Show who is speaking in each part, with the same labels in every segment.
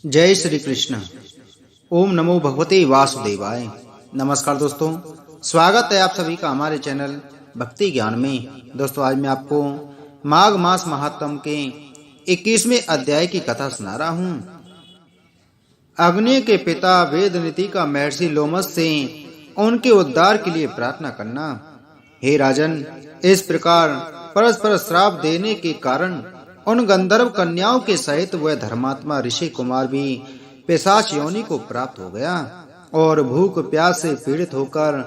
Speaker 1: जय श्री कृष्ण। ओम नमो भगवते वासुदेवाय। नमस्कार दोस्तों, स्वागत है आप सभी का हमारे चैनल भक्ति ज्ञान में। दोस्तों, आज मैं आपको माघ मास महात्म के 21वें अध्याय की कथा सुना रहा हूँ। अग्नि के पिता वेदनीति का महर्षि लोमस से उनके उद्धार के लिए प्रार्थना करना। हे राजन, इस प्रकार परस्पर श्राप देने के कारण उन गंधर्व कन्याओं के सहित वह धर्मात्मा ऋषि कुमार भी पिशाच योनि को प्राप्त हो गया और भूख प्यास से पीड़ित होकर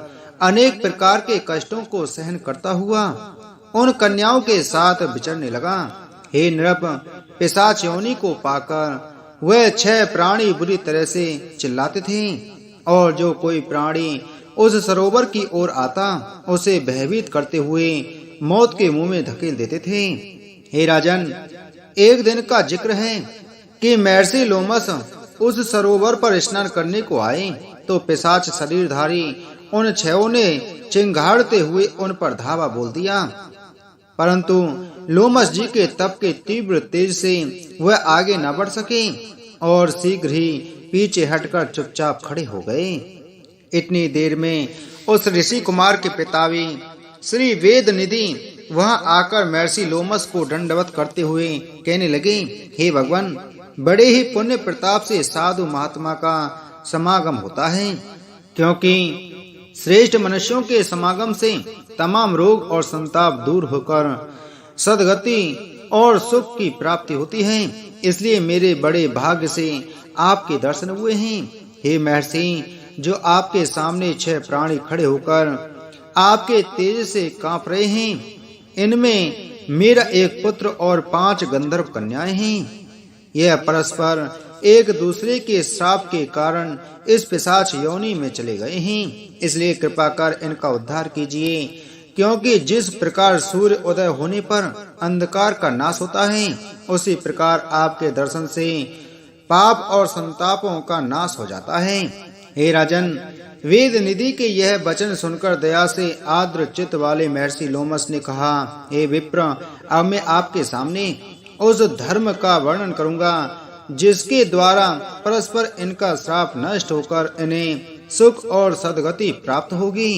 Speaker 1: अनेक प्रकार के कष्टों को सहन करता हुआ उन कन्याओं के साथ विचरने लगा। हे नृप, पिशाच योनि को पाकर वह 6 प्राणी बुरी तरह से चिल्लाते थे और जो कोई प्राणी उस सरोवर की ओर आता उसे भयभीत करते हुए मौत के मुंह में धकेल देते थे। हे राजन, एक दिन का जिक्र है कि महर्षि लोमस उस सरोवर पर स्नान करने को आए तो पिशाच शरीरधारी उन 6 ने चिंगाड़ते हुए उन पर धावा बोल दिया, परंतु लोमस जी के तप के तीव्र तेज से वह आगे न बढ़ सके और शीघ्र ही पीछे हटकर चुपचाप खड़े हो गए। इतनी देर में उस ऋषि कुमार के पितावी श्री वेदनिधि वहां आकर महर्षि लोमस को दंडवत करते हुए कहने लगे, हे भगवान, बड़े ही पुण्य प्रताप से साधु महात्मा का समागम होता है, क्योंकि श्रेष्ठ मनुष्यों के समागम से तमाम रोग और संताप दूर होकर सद्गति और सुख की प्राप्ति होती है। इसलिए मेरे बड़े भाग्य से आपके दर्शन हुए हैं। हे महर्षि, जो आपके सामने 6 प्राणी खड़े होकर आपके तेज से कांप रहे हैं, इनमें मेरा एक पुत्र और 5 गंधर्व कन्याएं हैं। यह परस्पर एक दूसरे के श्राप के कारण इस पिशाच योनि में चले गए हैं। इसलिए कृपा कर इनका उद्धार कीजिए, क्योंकि जिस प्रकार सूर्य उदय होने पर अंधकार का नाश होता है, उसी प्रकार आपके दर्शन से पाप और संतापों का नाश हो जाता है। हे राजन, वेद निधि के यह वचन सुनकर दया से आर्द्र चित्त वाले महर्षि लोमस ने कहा, हे विप्र, अब मैं आपके सामने उस धर्म का वर्णन करूंगा जिसके द्वारा परस्पर इनका श्राप नष्ट होकर इन्हें सुख और सद्गति प्राप्त होगी।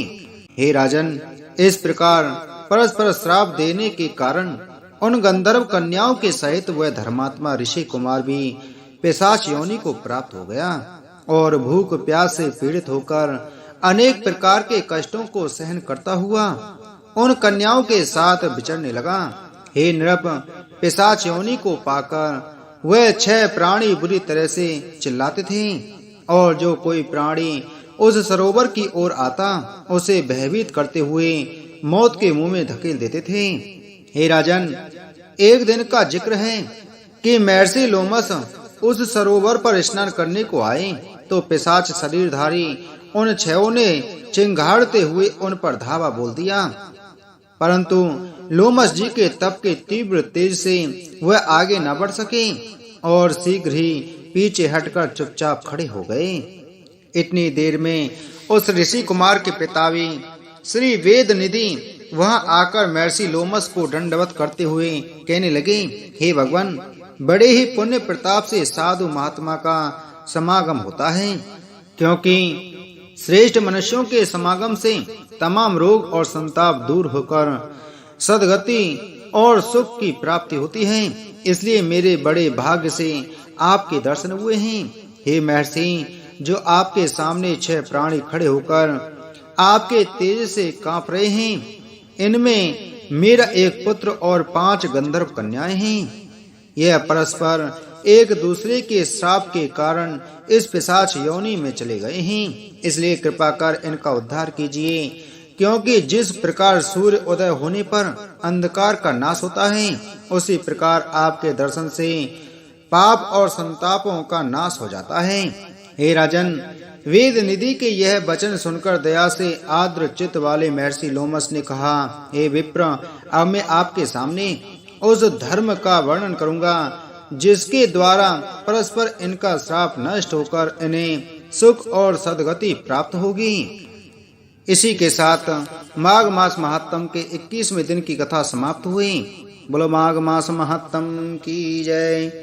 Speaker 1: हे राजन, इस प्रकार परस्पर श्राप देने के कारण उन गंधर्व कन्याओं के सहित वह धर्मात्मा ऋषि कुमार भी पिशाच योनि को प्राप्त हो गया और भूख प्यास से पीड़ित होकर अनेक प्रकार के कष्टों को सहन करता हुआ उन कन्याओं के साथ विचरने लगा। हे नृप, पिशाच योनि को पाकर वह 6 प्राणी बुरी तरह से चिल्लाते थे और जो कोई प्राणी उस सरोवर की ओर आता उसे भयभीत करते हुए मौत के मुंह में धकेल देते थे। हे राजन, एक दिन का जिक्र है कि महर्षि लोमस उस सरोवर पर स्नान करने को आए तो पिशाच शरीरधारी उन 6 ने चिंगाड़ते हुए उन पर धावा बोल दिया, परंतु लोमस जी के तप के तीव्र तेज से वह आगे न बढ़ सके और शीघ्र ही पीछे हटकर चुपचाप खड़े हो गए। इतनी देर में उस ऋषि कुमार के पितावी श्री वेदनिधि वहां आकर महर्षि लोमस को दंडवत करते हुए कहने लगे, हे भगवान, बड़े ही पुण्य प्रताप से साधु महात्मा का समागम होता है, क्योंकि श्रेष्ठ मनुष्यों के समागम से तमाम रोग और संताप दूर होकर सद्गति और सुख की प्राप्ति होती है। इसलिए मेरे बड़े भाग्य से आपके दर्शन हुए हैं। हे महर्षि, जो आपके सामने 6 प्राणी खड़े होकर आपके तेज से कांप रहे हैं, इनमें मेरा एक पुत्र और 5 गंधर्व कन्याएं हैं। यह परस्पर एक दूसरे के श्राप के कारण इस पिशाच योनि में चले गए हैं। इसलिए कृपा कर इनका उद्धार कीजिए, क्योंकि जिस प्रकार सूर्य उदय होने पर अंधकार का नाश होता है, उसी प्रकार आपके दर्शन से पाप और संतापों का नाश हो जाता है। हे राजन, वेद निधि के यह वचन सुनकर दया से आर्द्र चित्त वाले महर्षि लोमस ने कहा, हे विप्र, अब मैं आपके सामने उस धर्म का वर्णन करूंगा जिसके द्वारा परस्पर इनका श्राप नष्ट होकर इन्हें सुख और सद्गति प्राप्त होगी। इसी के साथ माघ मास महात्म के 21वें दिन की कथा समाप्त हुई। बोलो माघ मास महात्म की जय।